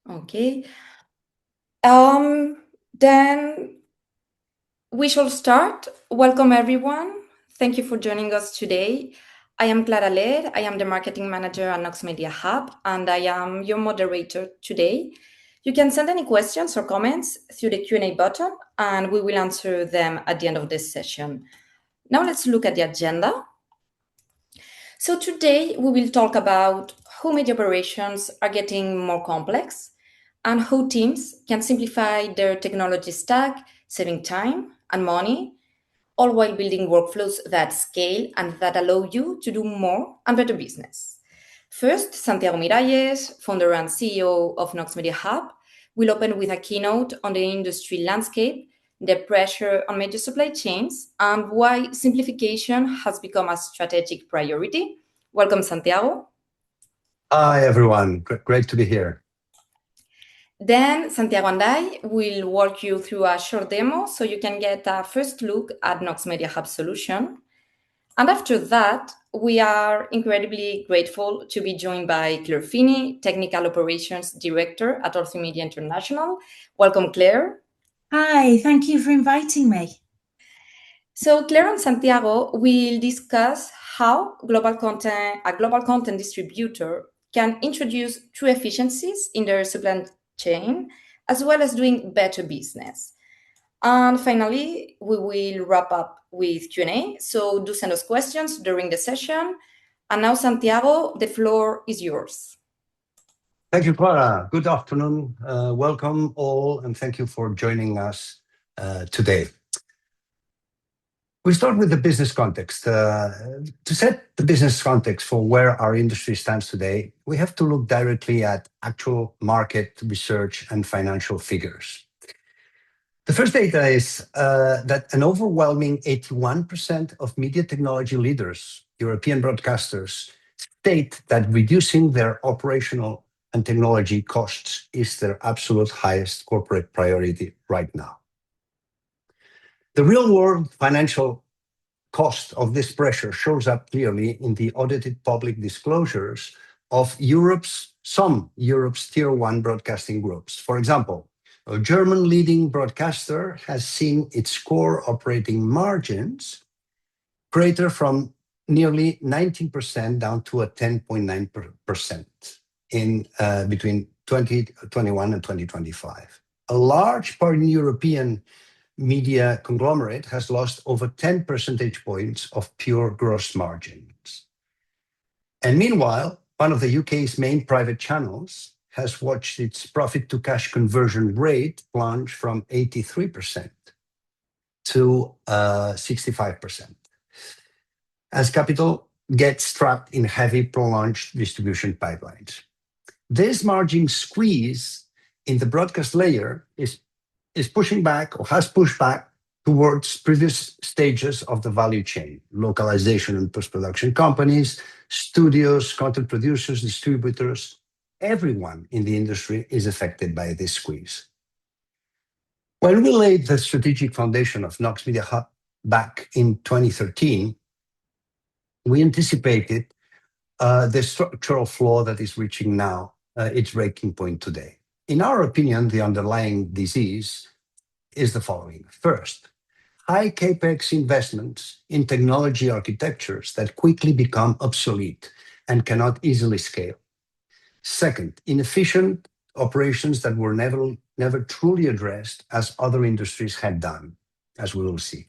Okay. Then we shall start. Welcome, everyone. Thank you for joining us today. I am Clara Led. I am the marketing manager at Knox Media Hub, and I am your moderator today. You can send any questions or comments through the Q&A button, and we will answer them at the end of this session. Now let's look at the agenda. So today we will talk about how media operations are getting more complex and how teams can simplify their technology stack, saving time and money, all while building workflows that scale and that allow you to do more and better business. First, Santiago Miralles, founder and CEO of Knox Media Hub, will open with a keynote on the industry landscape, the pressure on major supply chains, and why simplification has become a strategic priority. Welcome, Santiago. Hi, everyone. Great to be here. Then Santiago and I will walk you through a short demo so you can get a first look at Knox Media Hub solution. And after that, we are incredibly grateful to be joined by Claire Feeney, Technical Operations Director at All3Media International. Welcome, Claire. Hi, thank you for inviting me. So Claire and Santiago will discuss how a global content distributor can introduce true efficiencies in their supply chain, as well as doing better business. And finally, we will wrap up with Q&A. So do send us questions during the session. And now, Santiago, the floor is yours. Thank you, Clara. Good afternoon. Welcome all, and thank you for joining us today. We start with the business context. To set the business context for where our industry stands today, we have to look directly at actual market research and financial figures. The first data is that an overwhelming 81% of media technology leaders, European broadcasters, state that reducing their operational and technology costs is their absolute highest corporate priority right now. The real-world financial cost of this pressure shows up clearly in the audited public disclosures of some Europe's tier 1 broadcasting groups. For example, a German leading broadcaster has seen its core operating margins crater from nearly 19% down to a 10.9% in between 2021 and 2025. A large part in European media conglomerate has lost over 10 percentage points of pure gross margins. And meanwhile, one of the UK's main private channels has watched its profit-to-cash conversion rate plunge from 83% to 65%, as capital gets trapped in heavy, prolonged distribution pipelines. This margin squeeze in the broadcast layer is pushing back, or has pushed back, towards previous stages of the value chain: localization and post-production companies, studios, content producers, distributors. Everyone in the industry is affected by this squeeze. When we laid the strategic foundation of Knox Media Hub back in 2013, we anticipated the structural flaw that is reaching now its breaking point today. In our opinion, the underlying disease is the following. First, high capex investments in technology architectures that quickly become obsolete and cannot easily scale. Second, inefficient operations that were never truly addressed as other industries had done, as we will see.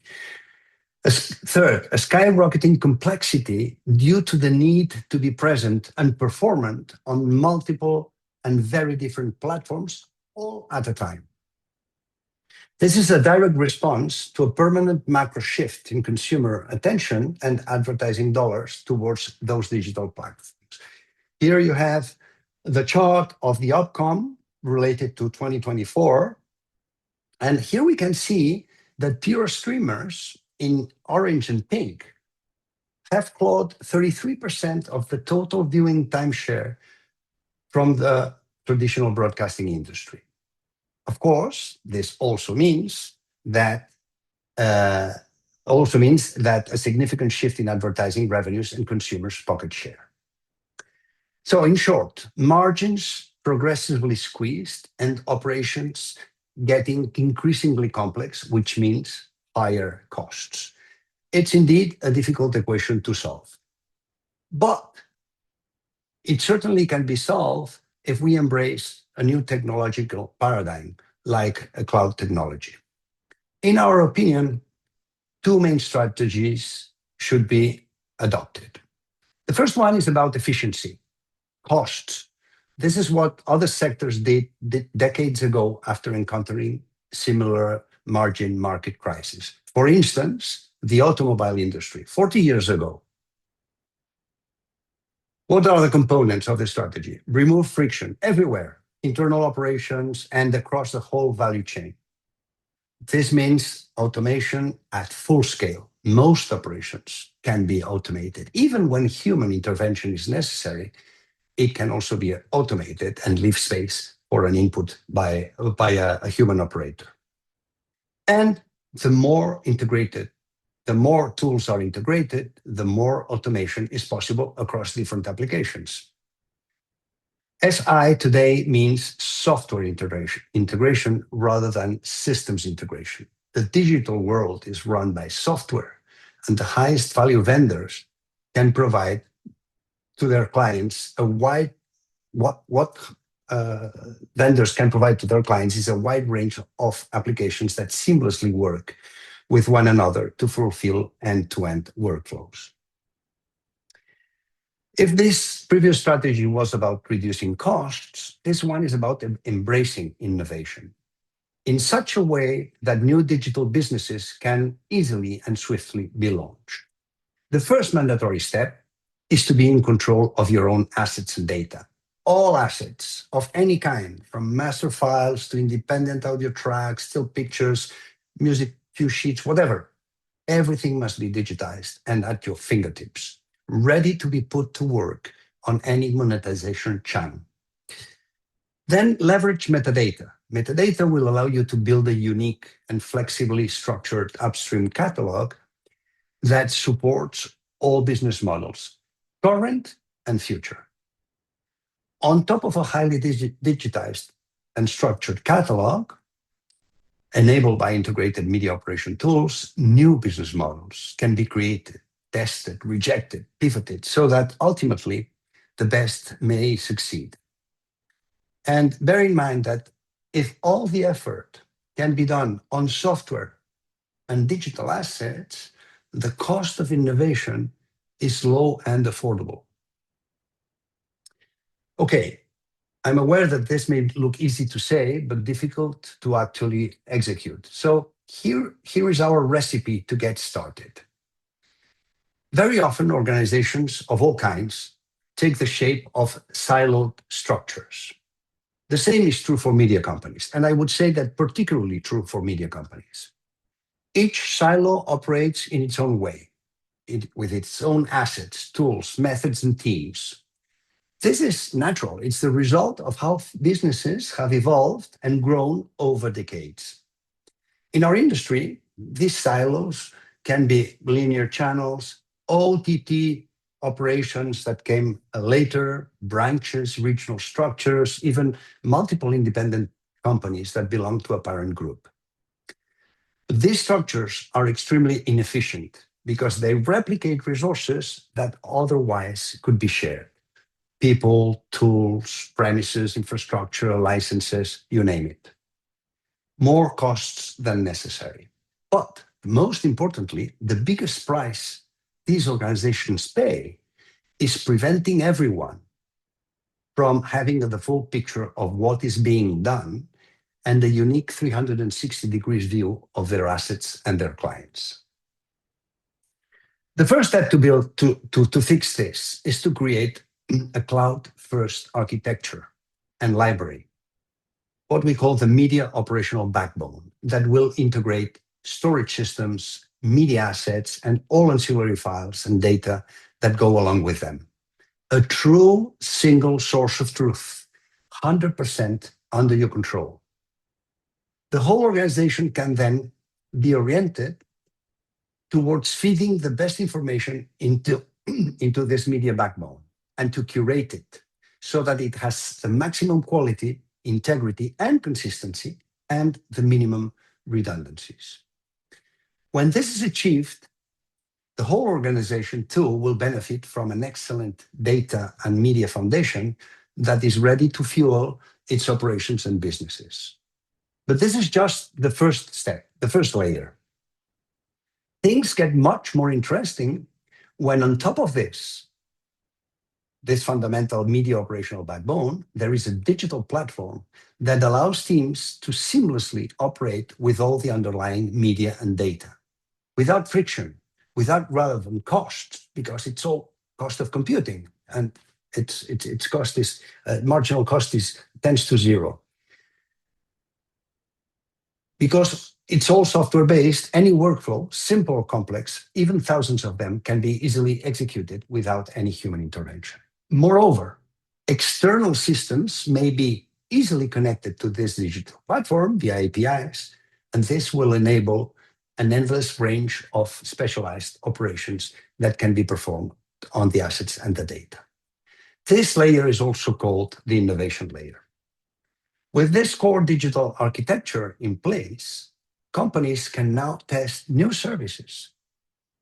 Third, a skyrocketing complexity due to the need to be present and performant on multiple and very different platforms all at a time. This is a direct response to a permanent macro shift in consumer attention and advertising dollars towards those digital platforms. Here you have the chart of the outcome related to 2024. And here we can see that pure streamers in orange and pink have clawed 33% of the total viewing time share from the traditional broadcasting industry. Of course, this also means that a significant shift in advertising revenues and consumers' pocket share. So in short, margins progressively squeezed and operations getting increasingly complex, which means higher costs. It's indeed a difficult equation to solve, but it certainly can be solved if we embrace a new technological paradigm like a cloud technology. In our opinion, two main strategies should be adopted. The first one is about efficiency, costs. This is what other sectors did decades ago after encountering similar margin market crises. For instance, the automobile industry, 40 years ago. What are the components of the strategy? Remove friction everywhere, internal operations and across the whole value chain. This means automation at full scale. Most operations can be automated. Even when human intervention is necessary, it can also be automated and leave space for an input by a human operator. And the more tools are integrated, the more automation is possible across different applications. SI today means software integration rather than systems integration. The digital world is run by software, and the highest value vendors can provide to their clients vendors can provide to their clients is a wide range of applications that seamlessly work with one another to fulfill end-to-end workflows. If this previous strategy was about reducing costs, this one is about embracing innovation in such a way that new digital businesses can easily and swiftly be launched. The first mandatory step is to be in control of your own assets and data. All assets of any kind, from master files to independent audio tracks, still pictures, music cue sheets, whatever. Everything must be digitized and at your fingertips, ready to be put to work on any monetization channel. Then leverage metadata. Metadata will allow you to build a unique and flexibly structured upstream catalog that supports all business models, current and future. On top of a highly digitized and structured catalog, enabled by integrated media operation tools, new business models can be created, tested, rejected, pivoted, so that ultimately the best may succeed. And bear in mind that if all the effort can be done on software and digital assets, the cost of innovation is low and affordable. Okay, I'm aware that this may look easy to say, but difficult to actually execute. So here is our recipe to get started. Very often, organizations of all kinds take the shape of siloed structures. The same is true for media companies, and I would say that particularly true for media companies. Each silo operates in its own way, with its own assets, tools, methods, and teams. This is natural. It's the result of how businesses have evolved and grown over decades. In our industry, these silos can be linear channels, OTT operations that came later, branches, regional structures, even multiple independent companies that belong to a parent group. These structures are extremely inefficient because they replicate resources that otherwise could be shared. People, tools, premises, infrastructure, licenses, you name it. More costs than necessary. But most importantly, the biggest price these organizations pay is preventing everyone from having the full picture of what is being done and a unique 360 degrees view of their assets and their clients. The first step to fix this is to create a cloud-first architecture and library, what we call the media operational backbone, that will integrate storage systems, media assets, and all ancillary files and data that go along with them. A true single source of truth, 100% under your control. The whole organization can then be oriented towards feeding the best information into this media backbone and to curate it so that it has the maximum quality, integrity, and consistency, and the minimum redundancies. When this is achieved, the whole organization too will benefit from an excellent data and media foundation that is ready to fuel its operations and businesses. But this is just the first step, the first layer. Things get much more interesting when on top of this fundamental media operational backbone, there is a digital platform that allows teams to seamlessly operate with all the underlying media and data without friction, without relevant costs, because it's all cost of computing, and its cost is marginal cost tends to zero. Because it's all software based, any workflow, simple or complex, even thousands of them, can be easily executed without any human intervention. Moreover, external systems may be easily connected to this digital platform via APIs, and this will enable an endless range of specialized operations that can be performed on the assets and the data. This layer is also called the innovation layer. With this core digital architecture in place, companies can now test new services,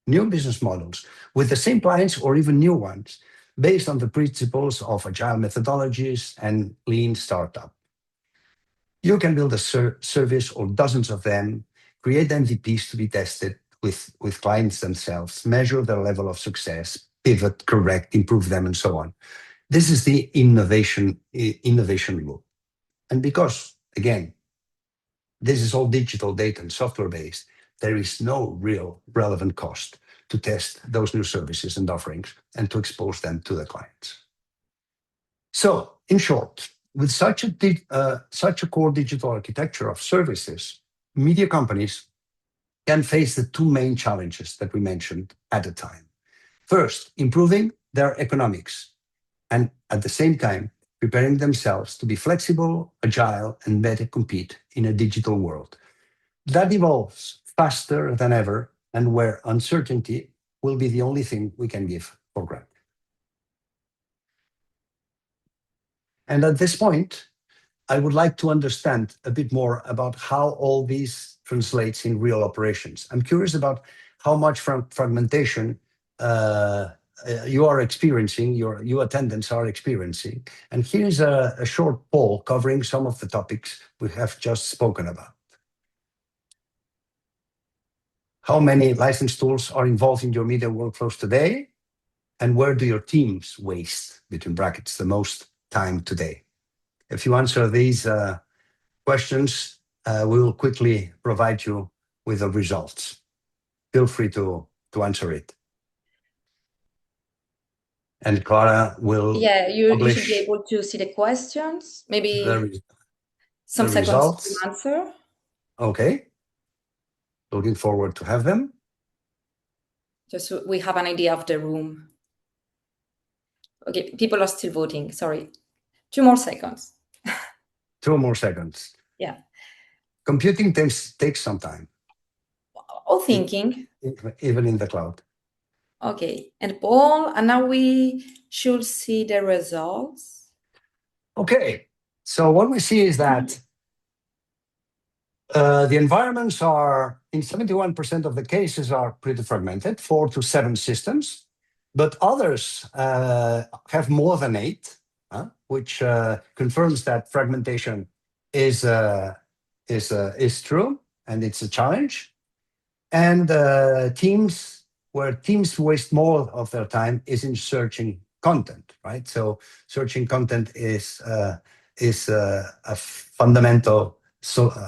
new business models with the same clients or even new ones based on the principles of agile methodologies and lean startup. You can build a service or dozens of them, create MVPs to be tested with clients themselves, measure their level of success, pivot, correct, improve them, and so on. This is the innovation loop. And because, again, this is all digital data and software based, there is no real relevant cost to test those new services and offerings and to expose them to the clients. So, in short, with such a core digital architecture of services, media companies can face the two main challenges that we mentioned at the time. First, improving their economics, and at the same time, preparing themselves to be flexible, agile, and better compete in a digital world that evolves faster than ever and where uncertainty will be the only thing we can give for granted. And at this point, I would like to understand a bit more about how all this translates in real operations. I'm curious about how much fragmentation you are experiencing, your attendants are experiencing. And here's a short poll covering some of the topics we have just spoken about. How many license tools are involved in your media workflows today? And where do your teams waste, between brackets, the most time today? If you answer these questions, we will quickly provide you with the results. Feel free to answer it. And Clara will you should be able to see the questions. Maybe some seconds results to answer. Okay. Looking forward to have them. Just so we have an idea of the room. Okay, people are still voting, sorry. 2 more seconds. 2 more seconds. Yeah. Computing takes some time. Or thinking. Even in the cloud. Okay, and Paul, and now we should see the results. Okay, so what we see is that the environments are, in 71% of the cases, are pretty fragmented, 4 to 7 systems, but others have more than 8, which confirms that fragmentation is true and it's a challenge. And where teams waste more of their time is in searching content, right? So searching content is a fundamental,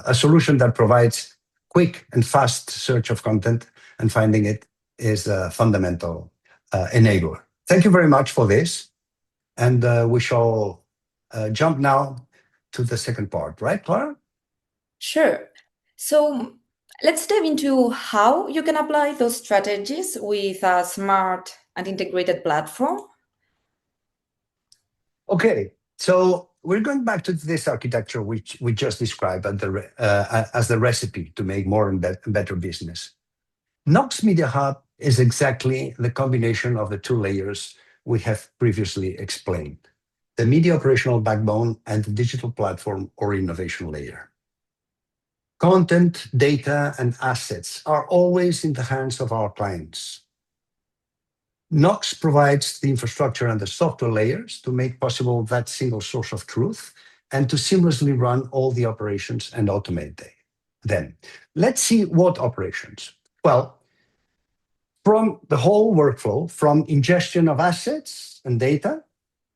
a solution that provides quick and fast search of content, and finding it is a fundamental enabler. Thank you very much for this. And we shall jump now to the second part, right, Clara? Sure. So let's dive into how you can apply those strategies with a smart and integrated platform. Okay, so we're going back to this architecture which we just described as the recipe to make more and better business. Knox Media Hub is exactly the combination of the 2 layers we have previously explained. the media operational backbone, and the digital platform or innovation layer. Content, data, and assets are always in the hands of our clients. Knox provides the infrastructure and the software layers to make possible that single source of truth and to seamlessly run all the operations and automate them. Let's see what operations. Well, from the whole workflow, from ingestion of assets and data,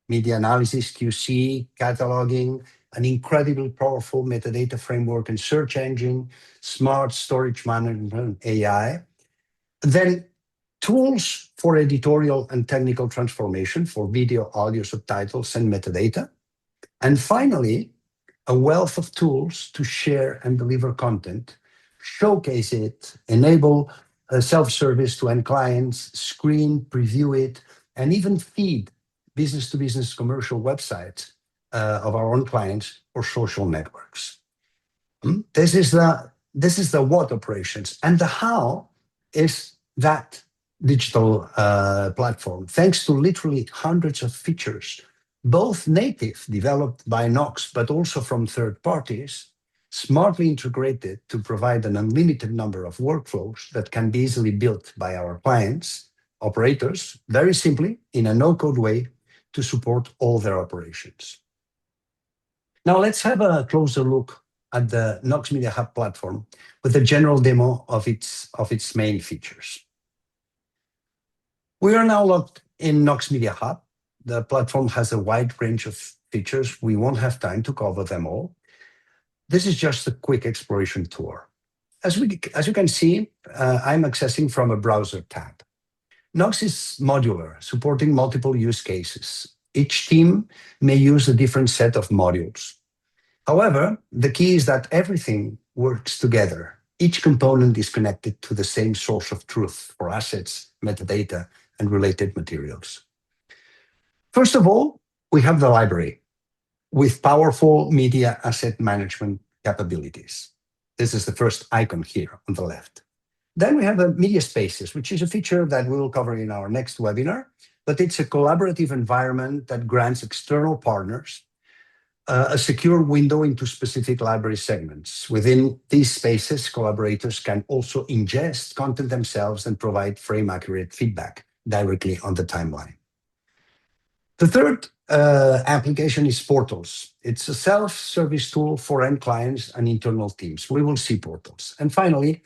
media analysis, QC, cataloging, an incredibly powerful metadata framework and search engine, smart storage management, AI, then tools for editorial and technical transformation for video, audio, subtitles, and metadata. And finally, a wealth of tools to share and deliver content, showcase it, enable self-service to end clients, screen, preview it, and even feed business-to-business commercial websites of our own clients or social networks. This is the what operations, and the how is that digital platform, thanks to literally hundreds of features, both native, developed by Knox, but also from third parties, smartly integrated to provide an unlimited number of workflows that can be easily built by our clients, operators, very simply, in a no-code way to support all their operations. Now let's have a closer look at the Knox Media Hub platform with a general demo of its main features. We are now logged in Knox Media Hub. The platform has a wide range of features. We won't have time to cover them all. This is just a quick exploration tour. As you can see, I'm accessing from a browser tab. Knox is modular, supporting multiple use cases. Each team may use a different set of modules. However, the key is that everything works together. Each component is connected to the same source of truth for assets, metadata, and related materials. First of all, we have the library with powerful media asset management capabilities. This is the first icon here on the left. Then we have the media spaces, which is a feature that we will cover in our next webinar, but it's a collaborative environment that grants external partners a secure window into specific library segments. Within these spaces, collaborators can also ingest content themselves and provide frame-accurate feedback directly on the timeline. The third application is portals. It's a self-service tool for end clients and internal teams. We will see portals. And finally,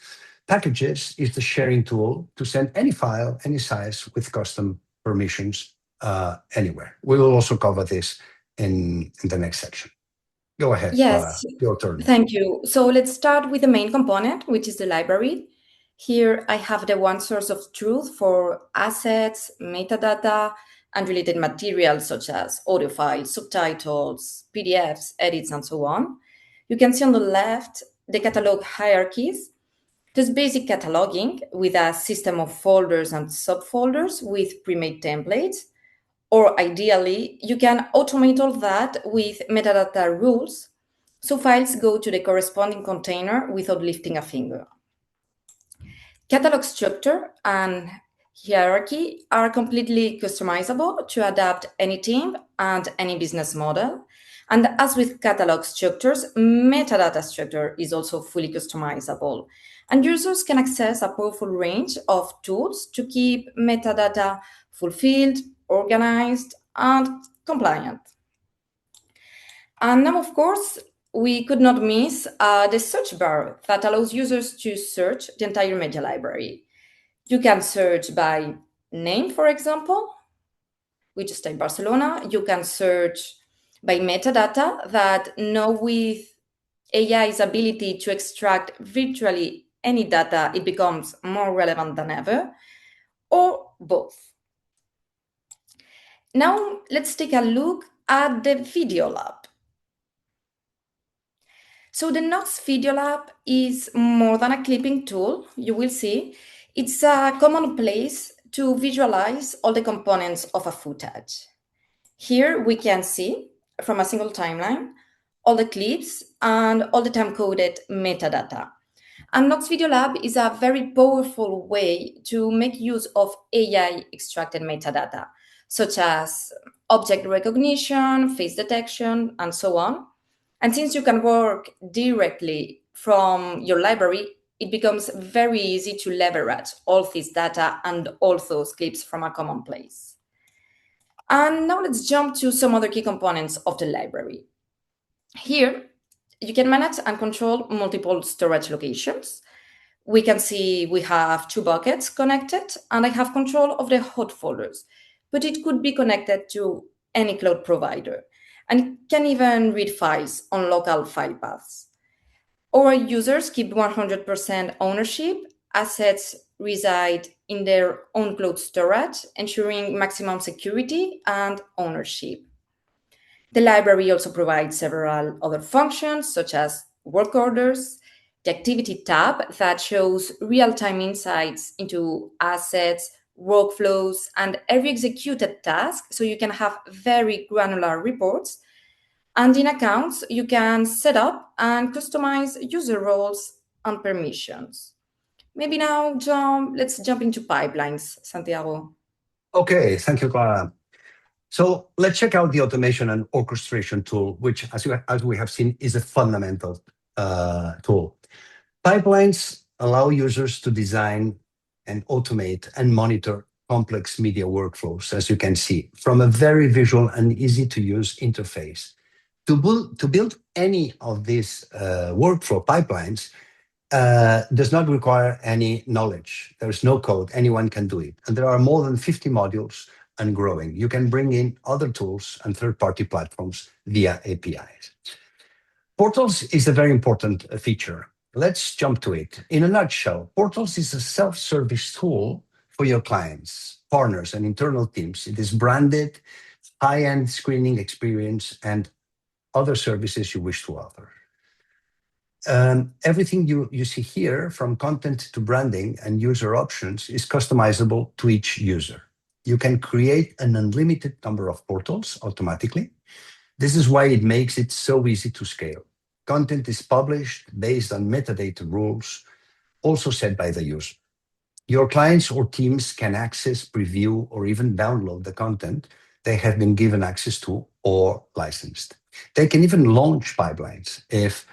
packages is the sharing tool to send any file, any size with custom permissions anywhere. We will also cover this in the next section. Go ahead, Yes, your turn. thank you. So let's start with the main component, which is the library. Here I have the one source of truth for assets, metadata, and related materials such as audio files, subtitles, PDFs, edits, and so on. You can see on the left the catalog hierarchies. There's basic cataloging with a system of folders and subfolders with pre-made templates. Or ideally, you can automate all that with metadata rules, so files go to the corresponding container without lifting a finger. Catalog structure and hierarchy are completely customizable to adapt any team and any business model. And as with catalog structures, metadata structure is also fully customizable. And users can access a powerful range of tools to keep metadata fulfilled, organized, and compliant. And now, of course, we could not miss the search bar that allows users to search the entire media library. You can search by name, for example. We just type Barcelona. You can search by metadata that now with AI's ability to extract virtually any data, it becomes more relevant than ever, or both. Now, let's take a look at the Video Lab. So the Knox Video Lab is more than a clipping tool, you will see. It's a common place to visualize all the components of a footage. Here we can see, from a single timeline, all the clips and all the time-coded metadata. And Knox Video Lab is a very powerful way to make use of AI-extracted metadata. such as object recognition, face detection, and so on. And since you can work directly from your library, it becomes very easy to leverage all this data and all those clips from a common place. And now let's jump to some other key components of the library. Here, you can manage and control multiple storage locations. We can see we have 2 buckets connected, and I have control of the hot folders, but it could be connected to any cloud provider, and it can even read files on local file paths. Our users keep 100% ownership. Assets reside in their own cloud storage, ensuring maximum security and ownership. The library also provides several other functions, such as work orders, the activity tab that shows real-time insights into assets, workflows, and every executed task, so you can have very granular reports. And in accounts, you can set up and customize user roles and permissions. Maybe now, let's jump into pipelines, Santiago. Okay, thank you, Clara. So let's check out the automation and orchestration tool, which, as we have seen, is a fundamental tool. Pipelines allow users to design and automate and monitor complex media workflows, as you can see, from a very visual and easy to use interface. To build any of these workflow pipelines does not require any knowledge. There's no code. Anyone can do it. And there are more than 50 modules and growing. You can bring in other tools and third-party platforms via APIs. Portals is a very important feature. Let's jump to it. In a nutshell, Portals is a self-service tool for your clients, partners, and internal teams. It is branded, high-end screening experience, and other services you wish to offer. Everything you see here, from content to branding and user options, is customizable to each user. You can create an unlimited number of portals automatically. This is why it makes it so easy to scale. Content is published based on metadata rules, also set by the user. Your clients or teams can access, preview, or even download the content they have been given access to or licensed. They can even launch pipelines if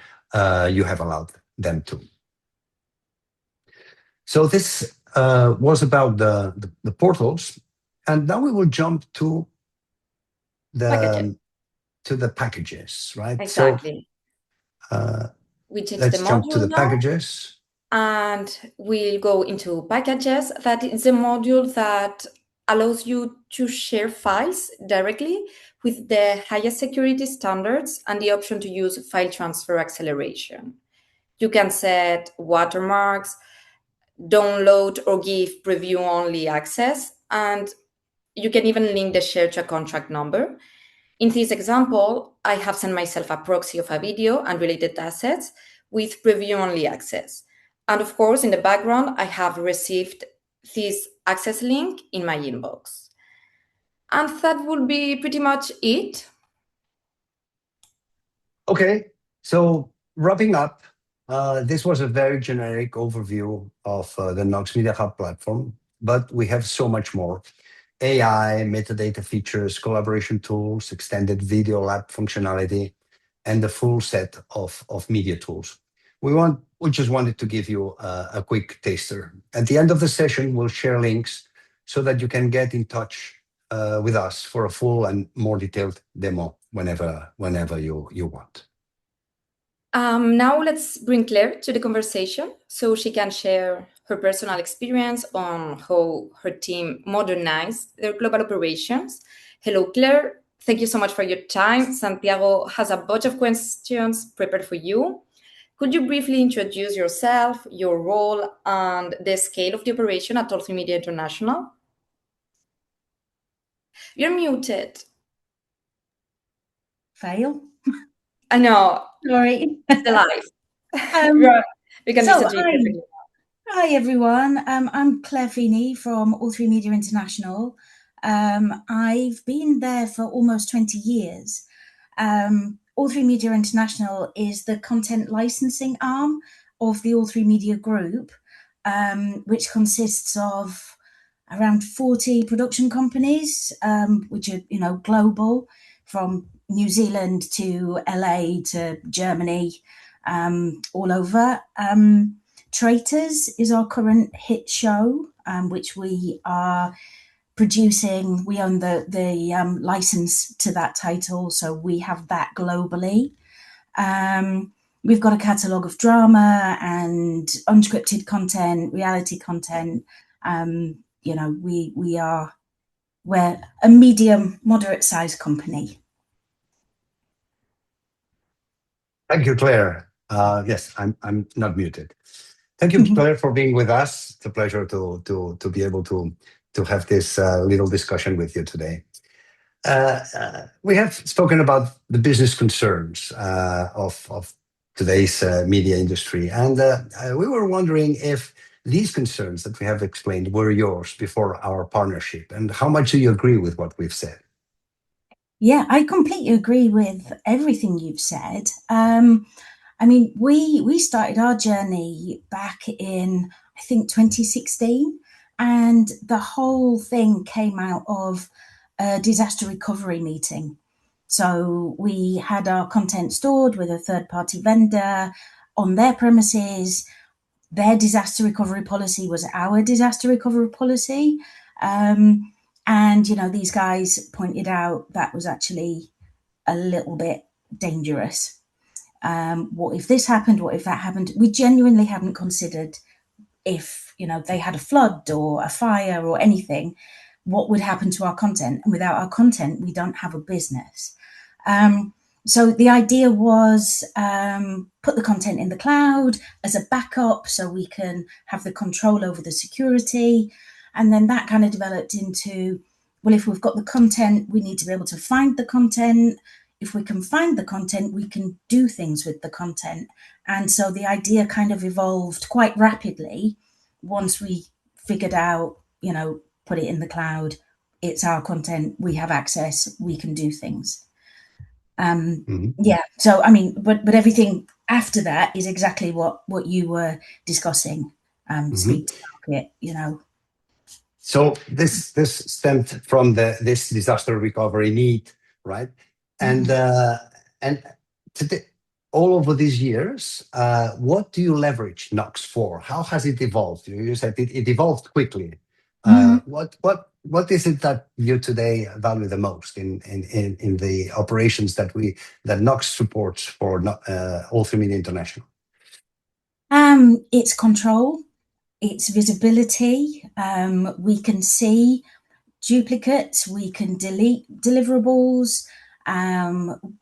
you have allowed them to. So this was about the portals, and now we will jump to the packages, right? Exactly. So we change let's the jump to module the now, packages. and we'll go into packages. That is a module that allows you to share files directly with the highest security standards and the option to use file transfer acceleration. You can set watermarks, download or give preview-only access, and you can even link the share to a contract number. In this example, I have sent myself a proxy of a video and related assets with preview-only access. And of course, in the background, I have received this access link in my inbox. And that would be pretty much it. Okay, so wrapping up, this was a very generic overview of the Knox Media Hub platform, but we have so much more. AI, metadata features, collaboration tools, extended video lab functionality, and the full set of media tools. We just wanted to give you a quick taster. At the end of the session, we'll share links so that you can get in touch with us for a full and more detailed demo whenever you want. Now let's bring Claire to the conversation so she can share her personal experience on how her team modernized their global operations. Hello, Claire. Thank you so much for your time. Santiago has a bunch of questions prepared for you. Could you briefly introduce yourself, your role, and the scale of the operation at All3Media International? You're muted. Fail. I know. Sorry. It's live. We can listen to you perfectly. Hi, everyone. I'm Claire Feeney from All3Media International. I've been there for almost 20 years. All3Media International is the content licensing arm of the All3Media Group, which consists of around 40 production companies, which are, global, from New Zealand to LA to Germany, all over. Traitors is our current hit show, which we are producing. We own the license to that title, so we have that globally. We've got a catalogue of drama and unscripted content, reality content. We're a medium, moderate sized company. Thank you, Claire. Yes, I'm not muted. Thank you, Claire, for being with us. It's a pleasure to be able to have this little discussion with you today. We have spoken about the business concerns of today's media industry, and we were wondering if these concerns that we have explained were yours before our partnership, and how much do you agree with what we've said? Yeah, I completely agree with everything you've said. We started our journey back in, I think, 2016, and the whole thing came out of a disaster recovery meeting. So we had our content stored with a third-party vendor on their premises. Their disaster recovery policy was our disaster recovery policy. And, these guys pointed out that was actually a little bit dangerous. What if this happened? What if that happened? We genuinely hadn't considered if, they had a flood or a fire or anything, what would happen to our content. And without our content, we don't have a business. So the idea was put the content in the cloud as a backup so we can have the control over the security. And then that kind of developed into, well, if we've got the content, we need to be able to find the content. If we can find the content, we can do things with the content. And so the idea kind of evolved quite rapidly once we figured out, put it in the cloud. It's our content. We have access. We can do things. Yeah. So, but everything after that is exactly what you were discussing. Speed to market, So this stemmed from this disaster recovery need, right? And today, all over these years, what do you leverage Knox for? How has it evolved? You said it evolved quickly. What is it that you today value the most in the operations that Knox supports for All3Media International? It's control, it's visibility. We can see duplicates, we can delete deliverables,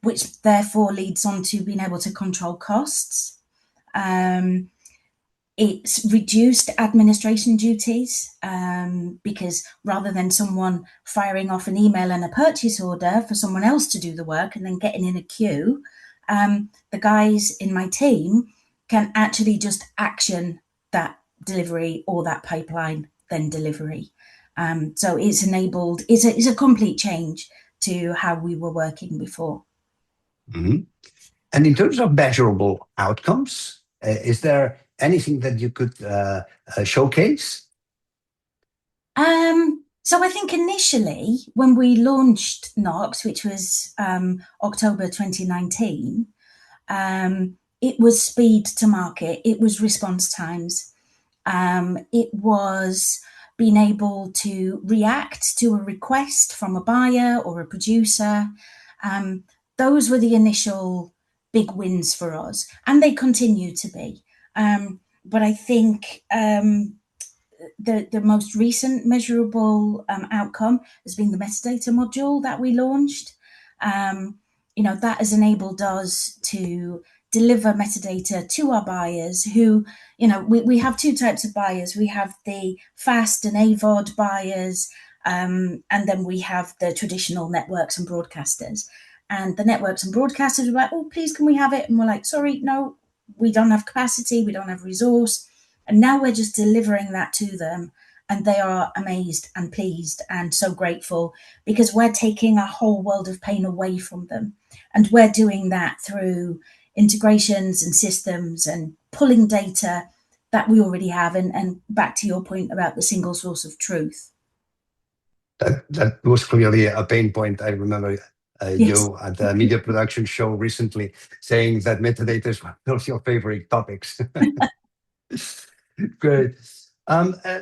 which therefore leads on to being able to control costs. It's reduced administration duties, because rather than someone firing off an email and a purchase order for someone else to do the work and then getting in a queue, the guys in my team can actually just action that delivery or that pipeline, then delivery. So it's enabled, it's a complete change to how we were working before. And in terms of measurable outcomes, is there anything that you could showcase? So I think initially when we launched Knox, which was October 2019, it was speed to market, it was response times, it was being able to react to a request from a buyer or a producer. Those were the initial big wins for us, and they continue to be. But I think the most recent measurable outcome has been the metadata module that we launched. That has enabled us to deliver metadata to our buyers who, we have two types of buyers. We have the FAST and AVOD buyers, and then we have the traditional networks and broadcasters. And the networks and broadcasters are like, oh, please, can we have it? And we're like, sorry, no, we don't have capacity, we don't have resource. And now we're just delivering that to them. And they are amazed and pleased and so grateful, because we're taking a whole world of pain away from them. And we're doing that through integrations and systems and pulling data that we already have. And back to your point about the single source of truth. That was clearly a pain point. I remember Yes. you at the media production show recently saying that metadata is one of your favorite topics. Great. Um, uh,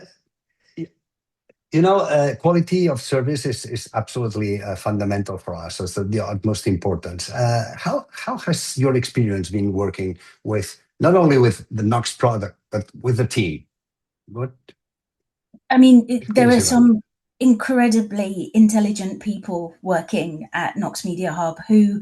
quality of service is absolutely fundamental for us. It's the utmost importance. How has your experience been working with not only with the Knox product but with the team? What I mean, there things are you learned? some incredibly intelligent people working at Knox Media Hub who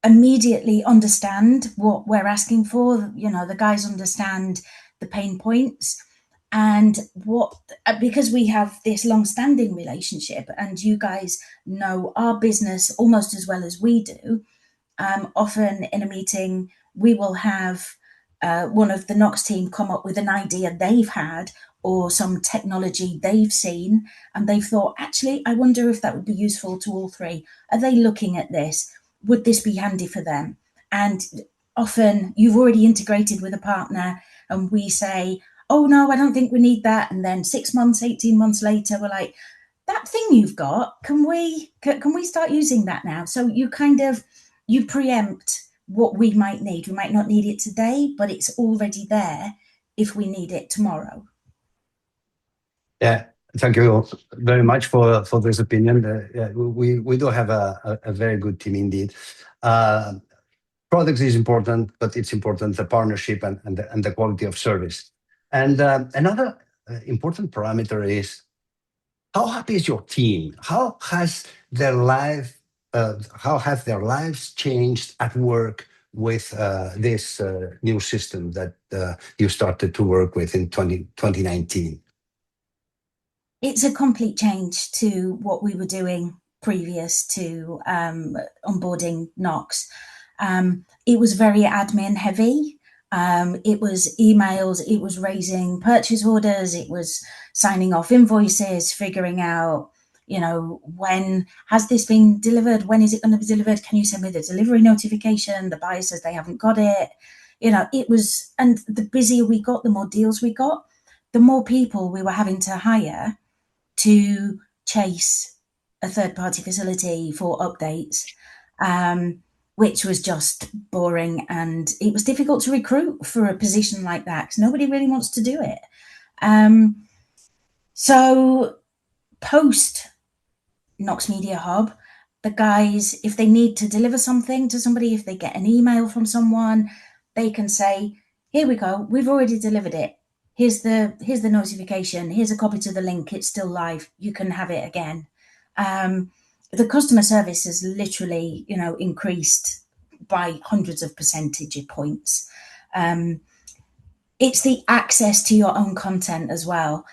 immediately understand what we're asking for. You know, the guys understand the pain points and what, because we have this long-standing relationship and you guys know our business almost as well as we do. Often in a meeting, we will have one of the Knox team come up with an idea they've had or some technology they've seen, and they've thought, actually, I wonder if that would be useful to all three. Are they looking at this? Would this be handy for them? And often you've already integrated with a partner, and we say, oh, no, I don't think we need that. And then 6 months, 18 months later, we're like, that thing you've got, can we start using that now? So you preempt what we might need. We might not need it today, but it's already there if we need it tomorrow. Yeah, thank you very much for this opinion. We do have a very good team indeed. Products is important, but it's important the partnership and the quality of service. And another important parameter is how happy is your team? How have their lives changed at work with this new system that you started to work with in 2019? It's a complete change to what we were doing previous to onboarding Knox. It was very admin heavy. It was emails, it was raising purchase orders, it was signing off invoices, figuring out, when has this been delivered? When is it going to be delivered? Can you send me the delivery notification? The buyer says they haven't got it. It was, and the busier we got, the more deals we got, the more people we were having to hire to chase a third-party facility for updates, which was just boring, and it was difficult to recruit for a position like that because nobody really wants to do it. So post Knox Media Hub, the guys, if they need to deliver something to somebody, if they get an email from someone, they can say, here we go, we've already delivered it. Here's the notification. Here's a copy to the link. It's still live. You can have it again. The customer service has literally, increased by hundreds of percentage points. It's the access to your own content as well.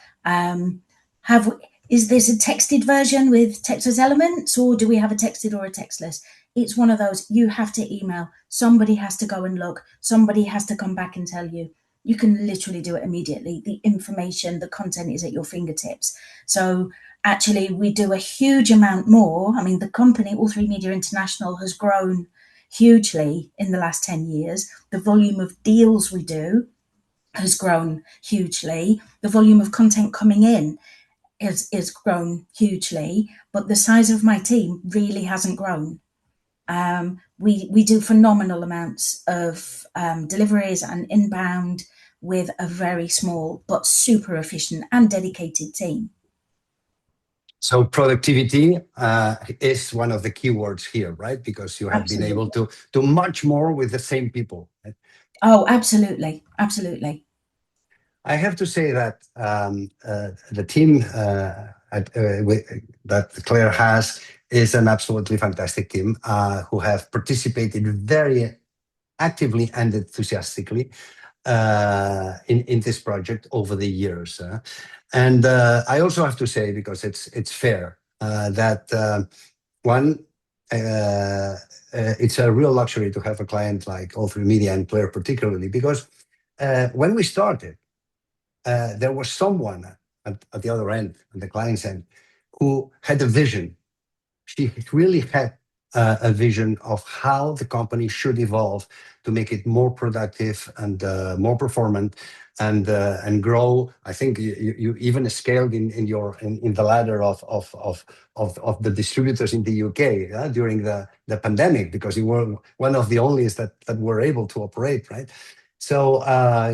Is this a texted version with textless elements, or do we have a texted or a textless? It's one of those. You have to email. Somebody has to go and look. Somebody has to come back and tell you. You can literally do it immediately. The information, the content is at your fingertips. So actually, we do a huge amount more. I mean, the company, All3Media International, has grown hugely in the last 10 years. The volume of deals we do has grown hugely. The volume of content coming in is grown hugely, but the size of my team really hasn't grown. We do phenomenal amounts of deliveries and inbound with a very small but super efficient and dedicated team. So productivity is one of the keywords here, right? Because you have Absolutely. been able to do much more with the same people. Right? Oh, absolutely. Absolutely. I have to say that the team that Claire has is an absolutely fantastic team who have participated very actively and enthusiastically in this project over the years. And I also have to say, because it's fair, that one, it's a real luxury to have a client like All3Media and Claire particularly, because when we started, there was someone at the other end, at the client's end, who had a vision. She really had a vision of how the company should evolve to make it more productive and more performant and grow. I think you even scaled in the ladder of the distributors in the UK during the pandemic, because you were one of the only that were able to operate, right? So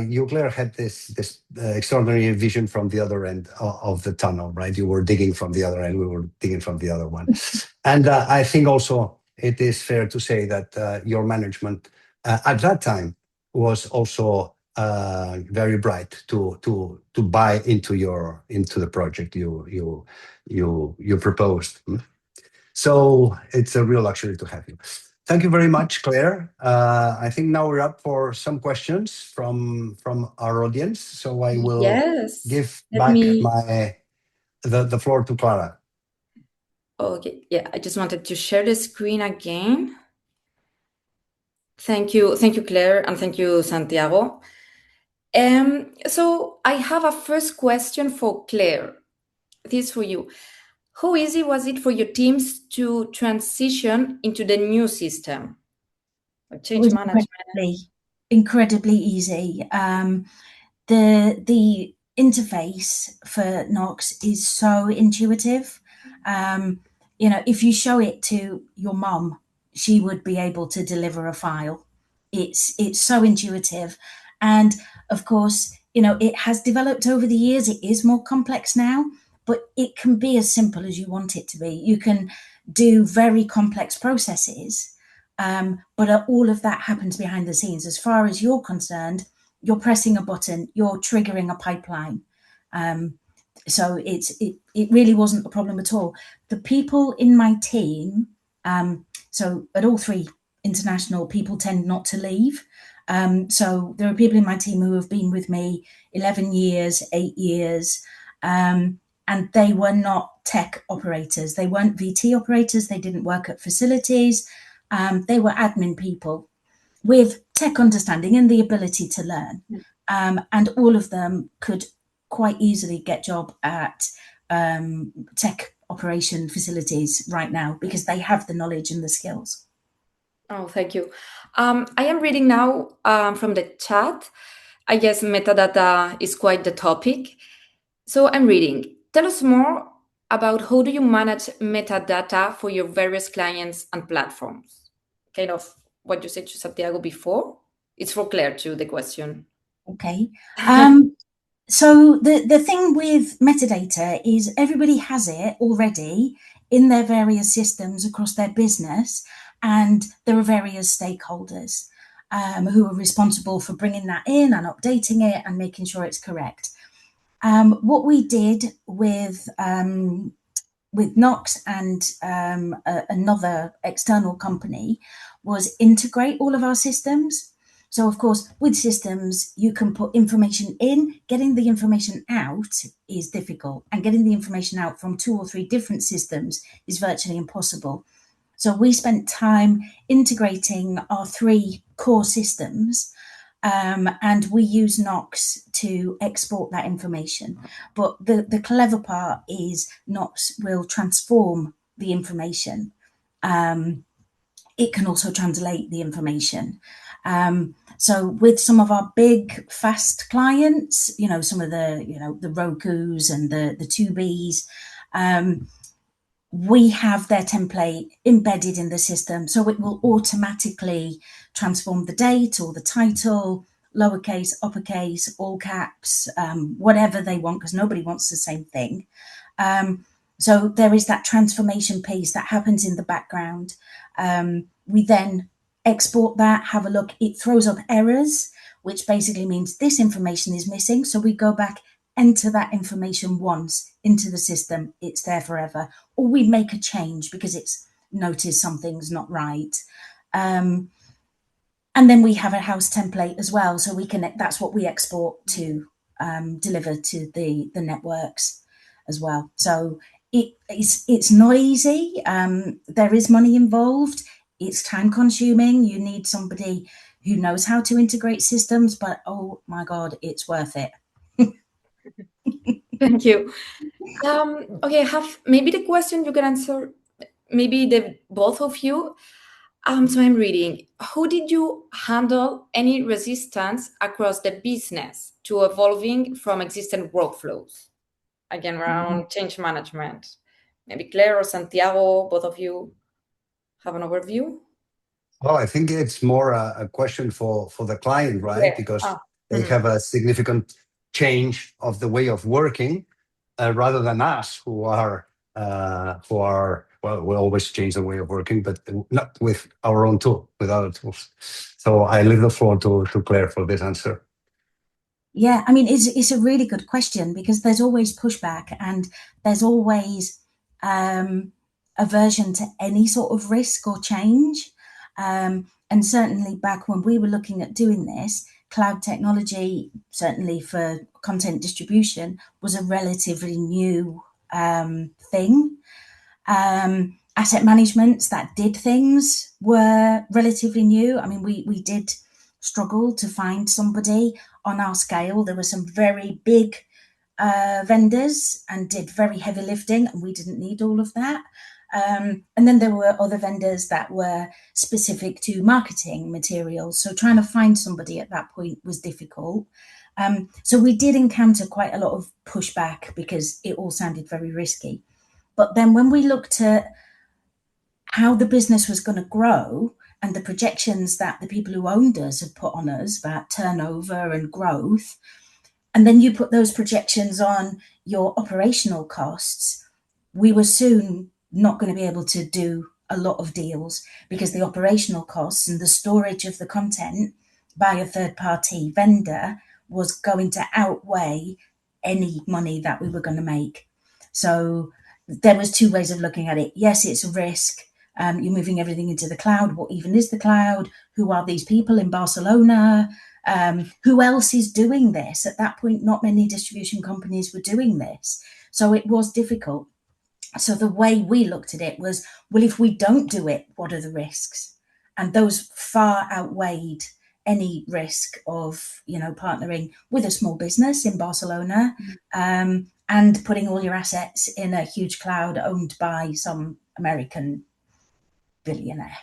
you, Claire, had this extraordinary vision from the other end of the tunnel, right? You were digging from the other end, we were digging from the other one. And I think also it is fair to say that your management at that time was also very bright to buy into the project you proposed. So it's a real luxury to have you. Thank you very much, Claire. I think now we're up for some questions from our audience. So I will give back the floor to Clara. Okay, yeah, I just wanted to share the screen again. Thank you, Claire, and thank you, Santiago. So I have a first question for Claire. This is for you. How easy was it for your teams to transition into the new system? Change management. Incredibly easy. The interface for Knox is so intuitive. If you show it to your mum, she would be able to deliver a file. It's so intuitive, and of course, it has developed over the years. It is more complex now, but it can be as simple as you want it to be. You can do very complex processes, but all of that happens behind the scenes. As far as you're concerned, you're pressing a button, you're triggering a pipeline. So it really wasn't a problem at all. The people in my team, so at All3 International, people tend not to leave. So there are people in my team who have been with me 11 years, 8 years, and they were not tech operators. They weren't VT operators. They didn't work at facilities. They were admin people with tech understanding and the ability to learn. And all of them could quite easily get job at tech operation facilities right now because they have the knowledge and the skills. Oh, thank you. I am reading now from the chat. I guess metadata is quite the topic. So I'm reading. Tell us more about how do you manage metadata for your various clients and platforms? Kind of what you said to Santiago before. It's for Claire too, the question. Okay. So the thing with metadata is everybody has it already in their various systems across their business, and there are various stakeholders who are responsible for bringing that in and updating it and making sure it's correct. What we did with Knox and another external company was integrate all of our systems. So, of course, with systems, you can put information in. Getting the information out is difficult, and getting the information out from 2 or 3 different systems is virtually impossible. So we spent time integrating our 3 core systems, and we use Knox to export that information. But the clever part is Knox will transform the information. It can also translate the information. So with some of our big fast clients, some of the Rokus and the 2Bs, we have their template embedded in the system. So it will automatically transform the date or the title, lowercase, uppercase, all caps, whatever they want, because nobody wants the same thing. So there is that transformation piece that happens in the background. We then export that, have a look. It throws up errors, which basically means this information is missing. So we go back, enter that information once into the system. It's there forever. Or we make a change because it's noticed something's not right. And then we have a house template as well. So that's what we export to deliver to the networks as well. So it's not easy. There is money involved. It's time consuming. You need somebody who knows how to integrate systems, but oh my God, it's worth it. Thank you. Okay, I have maybe the question you can answer maybe the both of you. So I'm reading. How did you handle any resistance across the business to evolving from existing workflows? Again, around change management. Maybe Claire or Santiago, both of you have an overview? Well, I think it's more a question for the client, right? Yeah. Because Ah, they have a significant change of the way of working, rather than us well, we always change the way of working, but not with our own tool, with other tools. So I leave the floor to Claire for this answer. Yeah, I mean, it's a really good question, because there's always pushback, and there's always aversion to any sort of risk or change. And certainly back when we were looking at doing this, cloud technology, certainly for content distribution, was a relatively new thing. Asset managements that did things were relatively new. I mean, we did struggle to find somebody on our scale. There were some very big vendors and did very heavy lifting, and we didn't need all of that. And then there were other vendors that were specific to marketing materials. So trying to find somebody at that point was difficult. So we did encounter quite a lot of pushback because it all sounded very risky. But then when we looked at how the business was going to grow and the projections that the people who owned us had put on us about turnover and growth, and then you put those projections on your operational costs, we were soon not going to be able to do a lot of deals, because the operational costs and the storage of the content by a third-party vendor was going to outweigh any money that we were going to make. So there was two ways of looking at it. Yes, it's a risk. You're moving everything into the cloud. What even is the cloud? Who are these people in Barcelona? Who else is doing this? At that point, not many distribution companies were doing this. So it was difficult. So the way we looked at it was, well, if we don't do it, what are the risks? And those far outweighed any risk of, partnering with a small business in Barcelona, and putting all your assets in a huge cloud owned by some American billionaire.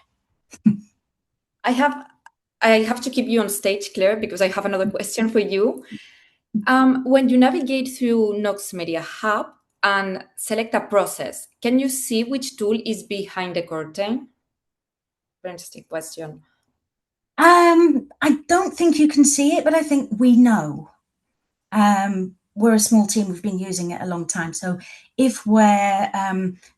I have to keep you on stage, Claire, because I have another question for you. When you navigate through Knox Media Hub and select a process, can you see which tool is behind the curtain? Very interesting question. I don't think you can see it, but I think we know. We're a small team, we've been using it a long time. So if we're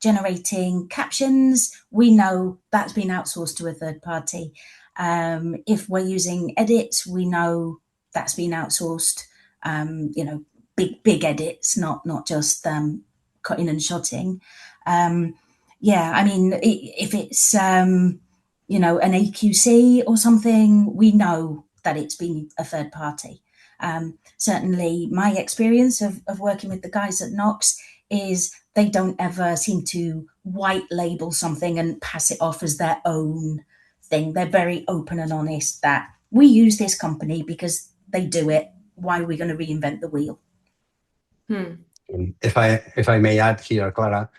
generating captions, we know that's been outsourced to a third party. If we're using edits, we know that's been outsourced, big edits, not just cutting and shotting. Yeah, I mean, if it's, an AQC or something, we know that it's been a third party. Certainly my experience of working with the guys at Knox is they don't ever seem to white label something and pass it off as their own thing. They're very open and honest that we use this company because they do it. Why are we going to reinvent the wheel? If I may add here, Clara,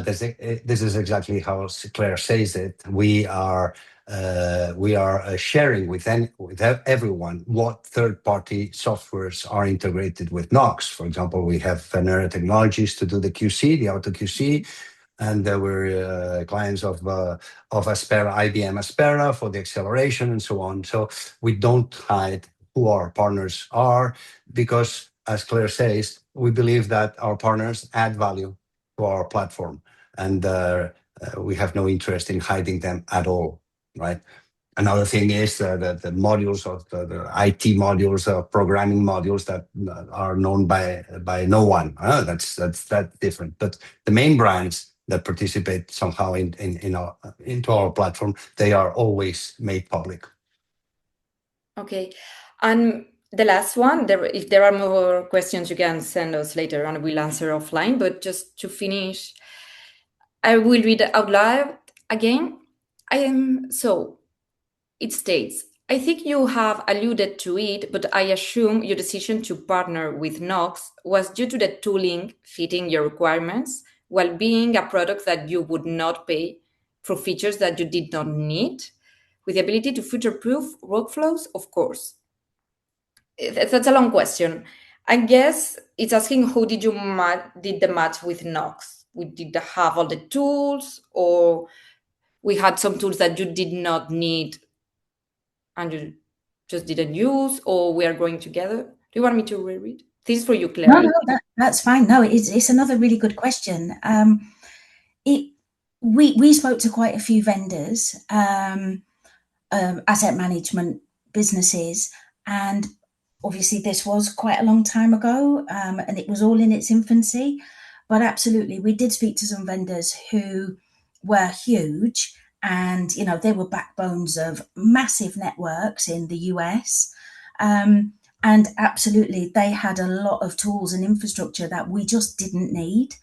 this is exactly how Claire says it. We are sharing with everyone what third-party softwares are integrated with Knox. For example, we have Venera Technologies to do the QC, the auto QC, and there were clients of Aspera, IBM Aspera for the acceleration and so on. So we don't hide who our partners are, because, as Claire says, we believe that our partners add value to our platform, and we have no interest in hiding them at all, right? Another thing is the modules of the IT modules, programming modules that are known by no one. That's different. But the main brands that participate somehow into our platform, they are always made public. Okay, and the last one, if there are more questions, you can send us later and we'll answer offline. But just to finish, I will read out loud again. It states, I think you have alluded to it, but I assume your decision to partner with Knox was due to the tooling fitting your requirements while being a product that you would not pay for features that you did not need, with the ability to future-proof workflows, of course. That's a long question. I guess it's asking who did you did the match with Knox? We did have all the tools, or we had some tools that you did not need and you just didn't use, or we are growing together? Do you want me to reread? This is for you, Clara. No, that's fine. No, it's another really good question. We spoke to quite a few vendors, asset management businesses, and obviously this was quite a long time ago, and it was all in its infancy. But absolutely, we did speak to some vendors who were huge, and they were backbones of massive networks in the US. And absolutely, they had a lot of tools and infrastructure that we just didn't need.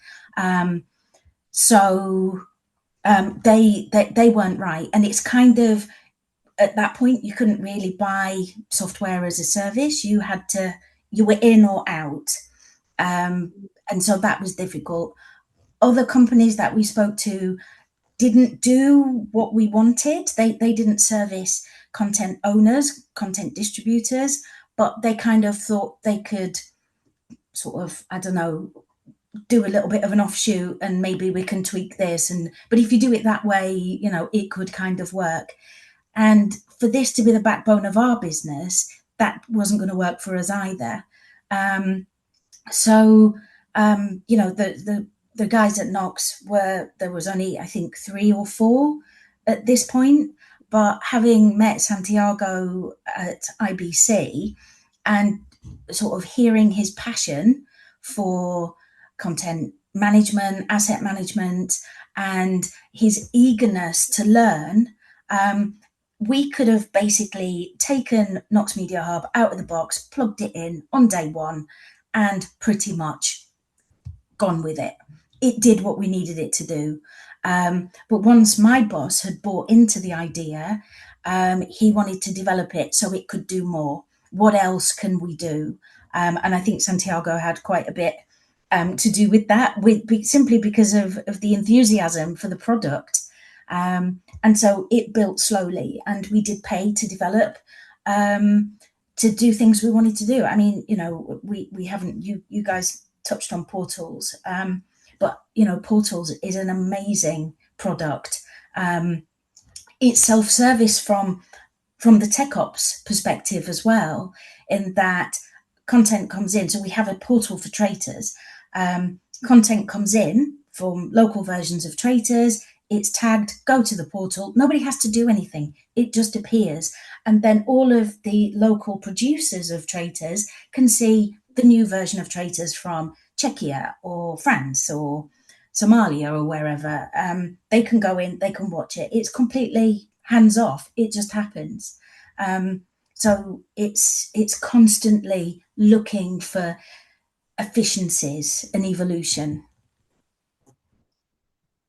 So they weren't right. And it's kind of, at that point, you couldn't really buy software as a service. You were in or out. And so that was difficult. Other companies that we spoke to didn't do what we wanted. They didn't service content owners, content distributors, but they kind of thought they could sort of, I don't know, do a little bit of an offshoot and maybe we can tweak this. But if you do it that way, it could kind of work. And for this to be the backbone of our business, that wasn't going to work for us either. The guys at Knox there was only, I think, 3 or 4 at this point. But having met Santiago at IBC and sort of hearing his passion for content management, asset management, and his eagerness to learn, we could have basically taken Knox Media Hub out of the box, plugged it in on day one, and pretty much gone with it. It did what we needed it to do. But once my boss had bought into the idea, he wanted to develop it so it could do more. What else can we do? And I think Santiago had quite a bit to do with that, simply because of the enthusiasm for the product. And so it built slowly, and we did pay to develop, to do things we wanted to do. I mean, we haven't, you guys touched on Portals, but Portals is an amazing product. It's self-service from the tech ops perspective as well, in that content comes in. So we have a portal for Traitors. Content comes in from local versions of Traitors. It's tagged, go to the portal. Nobody has to do anything. It just appears. And then all of the local producers of Traitors can see the new version of Traitors from Czechia or France or Somalia or wherever. They can go in, they can watch it. It's completely hands off. It just happens. So it's constantly looking for efficiencies and evolution.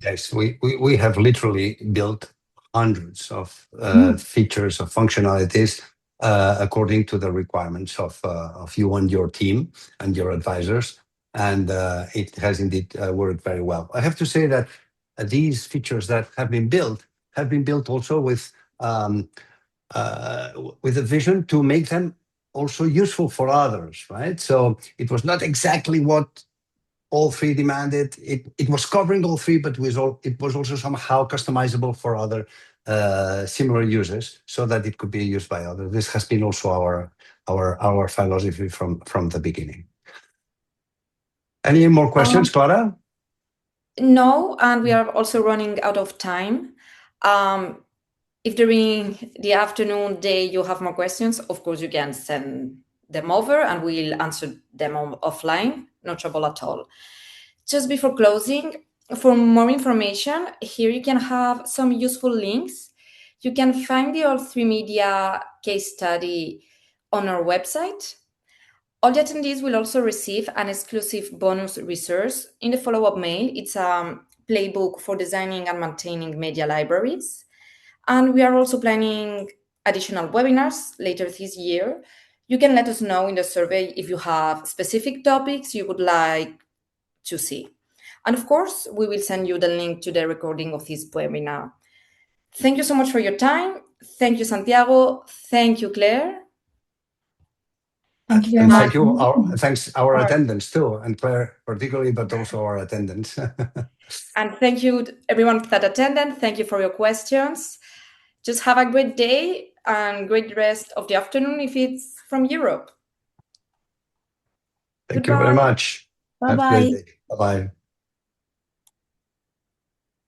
Yes, we have literally built hundreds of features of functionalities according to the requirements of you and your team and your advisors, and it has indeed worked very well. I have to say that these features that have been built also with a vision to make them also useful for others, right? So it was not exactly what All3 demanded. It was covering All3, but it was also somehow customizable for other similar users, so that it could be used by others. This has been also our philosophy from the beginning. Any more questions, Clara? No, and we are also running out of time. If during the afternoon, day, you have more questions, of course you can send them over and we'll answer them offline. No trouble at all. Just before closing, for more information, here you can have some useful links. You can find the All3Media case study on our website. All the attendees will also receive an exclusive bonus resource in the follow-up mail. It's a playbook for designing and maintaining media libraries. And we are also planning additional webinars later this year. You can let us know in the survey if you have specific topics you would like to see. And of course, we will send you the link to the recording of this webinar. Thank you so much for your time. Thank you, Santiago. Thank you, Claire. Thank you very And much. thank you, thanks our attendants too, and Claire particularly, but also our attendants. And thank you to everyone that attended. Thank you for your questions. Just have a great day and great rest of the afternoon if it's from Europe. Thank you very much. Bye-bye. Have a great day. Bye-bye.